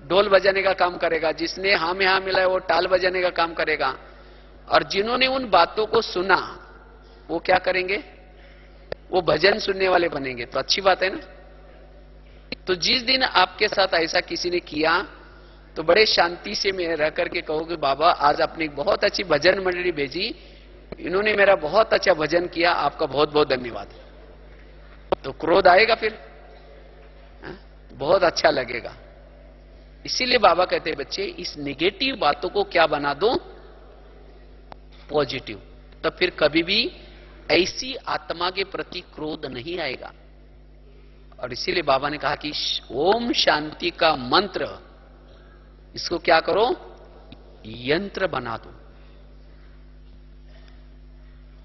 ढोल बजाने का काम करेगा, जिसने हाँ में हाँ मिला है वो ताल बजाने का काम करेगा, और जिन्होंने उन बातों को सुना वो क्या करेंगे? वो भजन सुनने वाले बनेंगे। तो अच्छी बात है ना। तो जिस दिन आपके साथ ऐसा किसी ने किया तो बड़े शांति से मैं रह करके कहोगे, बाबा आज आपने बहुत अच्छी भजन मंडली भेजी, इन्होंने मेरा बहुत अच्छा भजन किया, आपका बहुत बहुत धन्यवाद। तो क्रोध आएगा फिर? बहुत अच्छा लगेगा। इसीलिए बाबा कहते हैं बच्चे इस नेगेटिव बातों को क्या बना दो? पॉजिटिव। तो फिर कभी भी ऐसी आत्मा के प्रति क्रोध नहीं आएगा। और इसीलिए बाबा ने कहा कि ओम शांति का मंत्र, इसको क्या करो? यंत्र बना दो।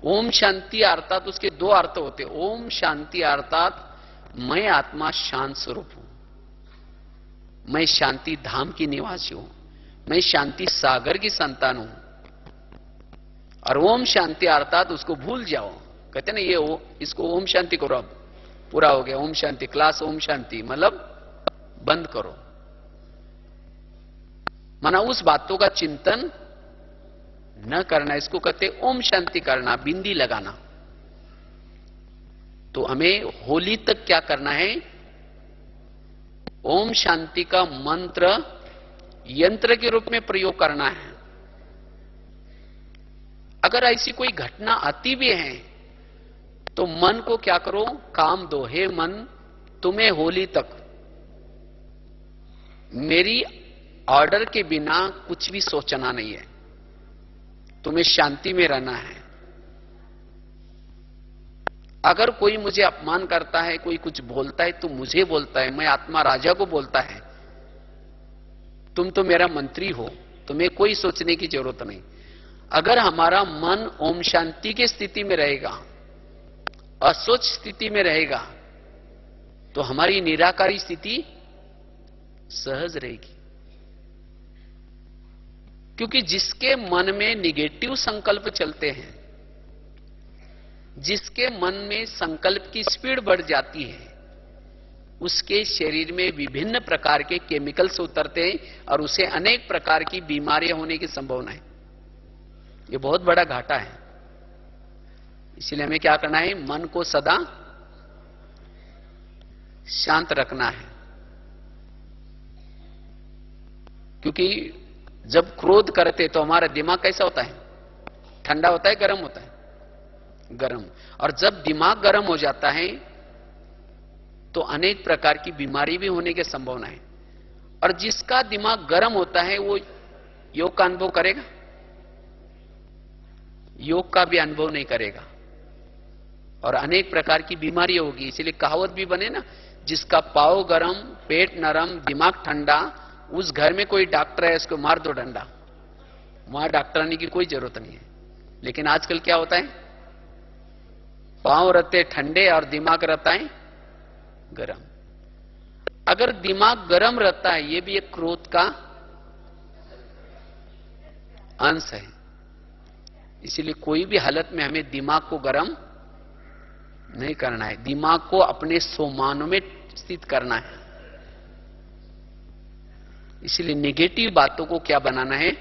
ओम शांति अर्थात उसके दो अर्थ होते। ओम शांति अर्थात मैं आत्मा शांत स्वरूप हूं, मैं शांति धाम की निवासी हूं, मैं शांति सागर की संतान हूं। और ओम शांति अर्थात उसको भूल जाओ। कहते ना ये इसको ओम शांति करो, अब पूरा हो गया ओम शांति क्लास, ओम शांति मतलब बंद करो। माना उस बातों का चिंतन न करना, इसको कहते ओम शांति करना, बिंदी लगाना। तो हमें होली तक क्या करना है? ओम शांति का मंत्र यंत्र के रूप में प्रयोग करना है। अगर ऐसी कोई घटना आती भी है तो मन को क्या करो? काम दो। हे मन, तुम्हें होली तक मेरी ऑर्डर के बिना कुछ भी सोचना नहीं है, तुम्हें शांति में रहना है। अगर कोई मुझे अपमान करता है, कोई कुछ बोलता है तो मुझे बोलता है, मैं आत्मा राजा को बोलता है, तुम तो मेरा मंत्री हो, तुम्हें कोई सोचने की जरूरत नहीं। अगर हमारा मन ओम शांति की स्थिति में रहेगा, असोच स्थिति में रहेगा, तो हमारी निराकारी स्थिति सहज रहेगी। क्योंकि जिसके मन में निगेटिव संकल्प चलते हैं, जिसके मन में संकल्प की स्पीड बढ़ जाती है, उसके शरीर में विभिन्न प्रकार के केमिकल्स उतरते हैं और उसे अनेक प्रकार की बीमारियां होने की संभावना है। ये बहुत बड़ा घाटा है। इसलिए हमें क्या करना है? मन को सदा शांत रखना है। क्योंकि जब क्रोध करते तो हमारा दिमाग कैसा होता है? ठंडा होता है, गर्म होता है? गर्म। और जब दिमाग गर्म हो जाता है तो अनेक प्रकार की बीमारी भी होने की संभावना है। और जिसका दिमाग गर्म होता है वो योग का अनुभव करेगा? योग का भी अनुभव नहीं करेगा और अनेक प्रकार की बीमारी होगी। इसीलिए कहावत भी बने ना, जिसका पाँव गरम, पेट नरम, दिमाग ठंडा, उस घर में कोई डॉक्टर है, उसको मार दो डंडा। वहां डॉक्टर आने की कोई जरूरत नहीं है। लेकिन आजकल क्या होता है? पांव रहते ठंडे और दिमाग रहता है गरम। अगर दिमाग गरम रहता है, यह भी एक क्रोध का अंश है। इसीलिए कोई भी हालत में हमें दिमाग को गरम नहीं करना है, दिमाग को अपने सोमानों में स्थित करना है। इसलिए नेगेटिव बातों को क्या बनाना है?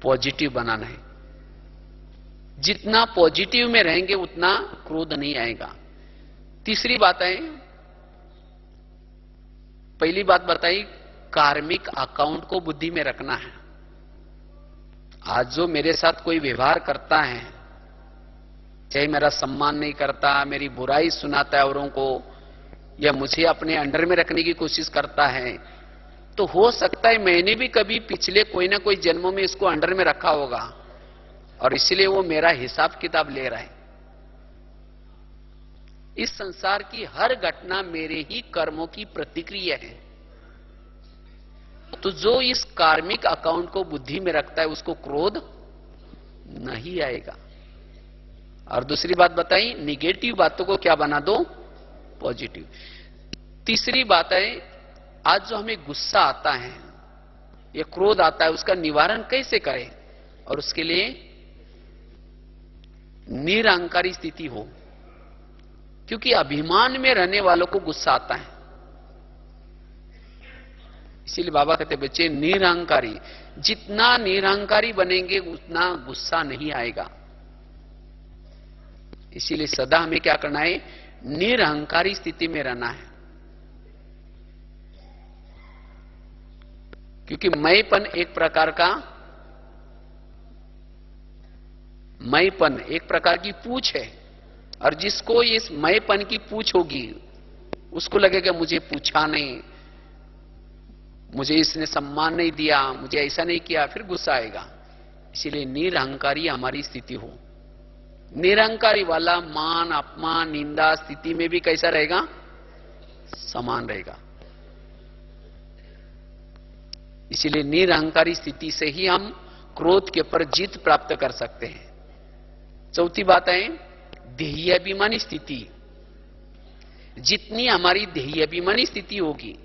पॉजिटिव बनाना है। जितना पॉजिटिव में रहेंगे उतना क्रोध नहीं आएगा। तीसरी बात है, पहली बात बताई कार्मिक अकाउंट को बुद्धि में रखना है। आज जो मेरे साथ कोई व्यवहार करता है, चाहे मेरा सम्मान नहीं करता, मेरी बुराई सुनाता है औरों को, या मुझे अपने अंडर में रखने की कोशिश करता है, तो हो सकता है मैंने भी कभी पिछले कोई ना कोई जन्मों में इसको अंडर में रखा होगा और इसलिए वो मेरा हिसाब किताब ले रहा है। इस संसार की हर घटना मेरे ही कर्मों की प्रतिक्रिया है। तो जो इस कार्मिक अकाउंट को बुद्धि में रखता है उसको क्रोध नहीं आएगा। और दूसरी बात बताई, निगेटिव बातों को क्या बना दो? पॉजिटिव। तीसरी बात है, आज जो हमें गुस्सा आता है या क्रोध आता है, उसका निवारण कैसे करें? और उसके लिए निरहंकारी स्थिति हो। क्योंकि अभिमान में रहने वालों को गुस्सा आता है इसीलिए बाबा कहते बच्चे निरहंकारी, जितना निरहंकारी बनेंगे उतना गुस्सा नहीं आएगा। इसीलिए सदा हमें क्या करना है, निरहंकारी स्थिति में रहना है। क्योंकि मैंपन एक प्रकार का, मैंपन एक प्रकार की पूछ है, और जिसको इस मैंपन की पूछ होगी उसको लगेगा मुझे पूछा नहीं, मुझे इसने सम्मान नहीं दिया, मुझे ऐसा नहीं किया, फिर गुस्सा आएगा। इसीलिए निरहंकारी हमारी स्थिति हो। निरहंकारी वाला मान अपमान निंदा स्थिति में भी कैसा रहेगा, समान रहेगा। इसीलिए निरहंकारी स्थिति से ही हम क्रोध के ऊपर जीत प्राप्त कर सकते हैं। चौथी बात है ध्येयाभिमानी स्थिति। जितनी हमारी ध्येयाभिमानी स्थिति होगी,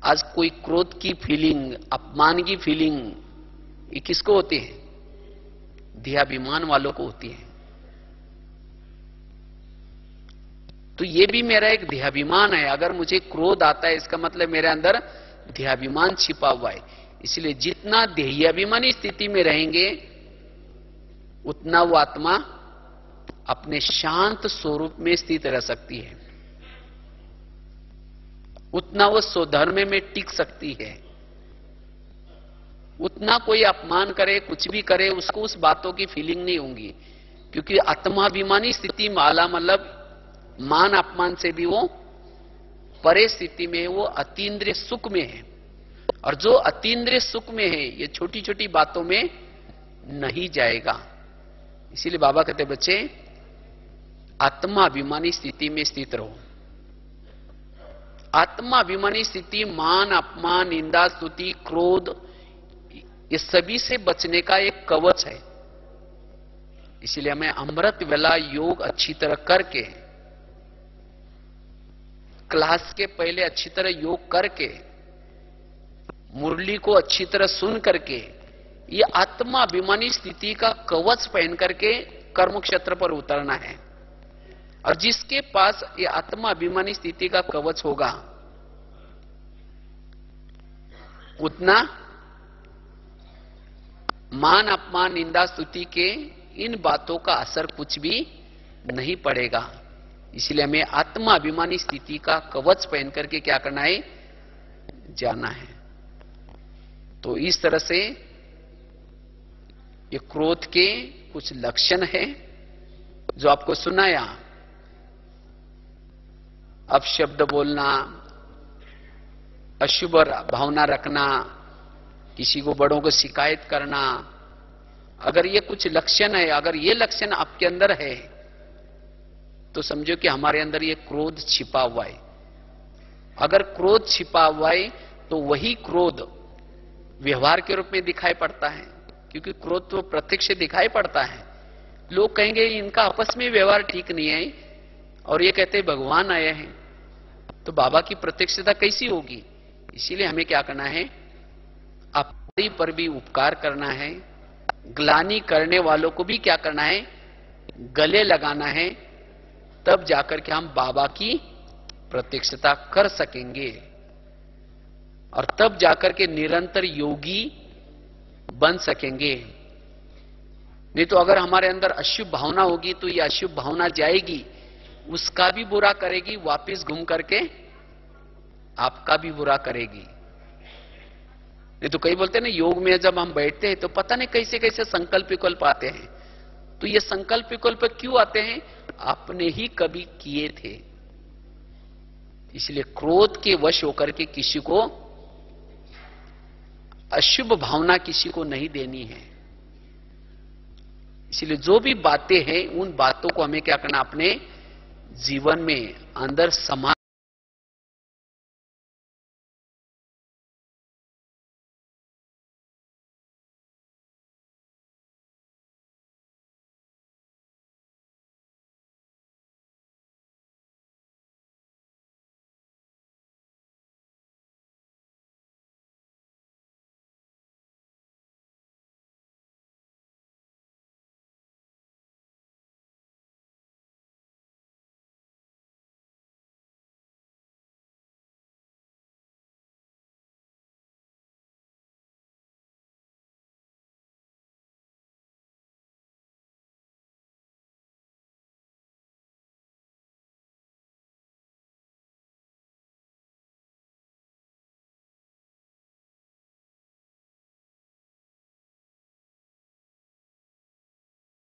आज कोई क्रोध की फीलिंग, अपमान की फीलिंग, ये किसको होती है, ध्येयाभिमान वालों को होती है। तो ये भी मेरा एक ध्येयाभिमान है। अगर मुझे क्रोध आता है इसका मतलब मेरे अंदर ध्येयाभिमान छिपा हुआ है। इसलिए जितना ध्येयाभिमानी स्थिति में रहेंगे उतना वो आत्मा अपने शांत स्वरूप में स्थित रह सकती है, उतना वो स्वधर्म में टिक सकती है। उतना कोई अपमान करे, कुछ भी करे, उसको उस बातों की फीलिंग नहीं होंगी। क्योंकि आत्माभिमानी स्थिति माला मतलब मान अपमान से भी वो परे स्थिति में, वो अतीन्द्रिय सुख में है। और जो अतीन्द्रिय सुख में है ये छोटी छोटी बातों में नहीं जाएगा। इसीलिए बाबा कहते बच्चे आत्माभिमानी स्थिति में स्थित रहो। आत्माभिमानी स्थिति मान अपमान निंदा स्तुति क्रोध ये सभी से बचने का एक कवच है। इसीलिए हमें अमृत वेला योग अच्छी तरह करके, क्लास के पहले अच्छी तरह योग करके, मुरली को अच्छी तरह सुन करके, ये आत्माभिमानी स्थिति का कवच पहन करके कर्म क्षेत्र पर उतरना है। और जिसके पास ये आत्माभिमानी स्थिति का कवच होगा उतना मान अपमान निंदा स्तुति के इन बातों का असर कुछ भी नहीं पड़ेगा। इसलिए हमें आत्माभिमानी स्थिति का कवच पहन करके क्या करना है, जाना है। तो इस तरह से ये क्रोध के कुछ लक्षण है जो आपको सुनाया। अपशब्द बोलना, अशुभ भावना रखना, किसी को बड़ों को शिकायत करना, अगर ये कुछ लक्षण है, अगर ये लक्षण आपके अंदर है तो समझो कि हमारे अंदर ये क्रोध छिपा हुआ है। अगर क्रोध छिपा हुआ है तो वही क्रोध व्यवहार के रूप में दिखाई पड़ता है, क्योंकि क्रोध तो प्रत्यक्ष दिखाई पड़ता है। लोग कहेंगे इनका आपस में व्यवहार ठीक नहीं है, और ये कहते हैं भगवान आए हैं, तो बाबा की प्रत्यक्षता कैसी होगी। इसीलिए हमें क्या करना है, अपने पर भी उपकार करना है, ग्लानि करने वालों को भी क्या करना है, गले लगाना है, तब जाकर के हम बाबा की प्रत्यक्षता कर सकेंगे। और तब जाकर के निरंतर योगी बन सकेंगे। नहीं तो अगर हमारे अंदर अशुभ भावना होगी तो ये अशुभ भावना जाएगी, उसका भी बुरा करेगी, वापस घूम करके आपका भी बुरा करेगी। नहीं तो कई बोलते हैं ना, योग में जब हम बैठते हैं तो पता नहीं कैसे कैसे संकल्प विकल्प आते हैं। तो ये संकल्प विकल्प क्यों आते हैं, आपने ही कभी किए थे। इसलिए क्रोध के वश होकर के किसी को अशुभ भावना किसी को नहीं देनी है। इसलिए जो भी बातें हैं उन बातों को हमें क्या करना, अपने जीवन में अंदर समा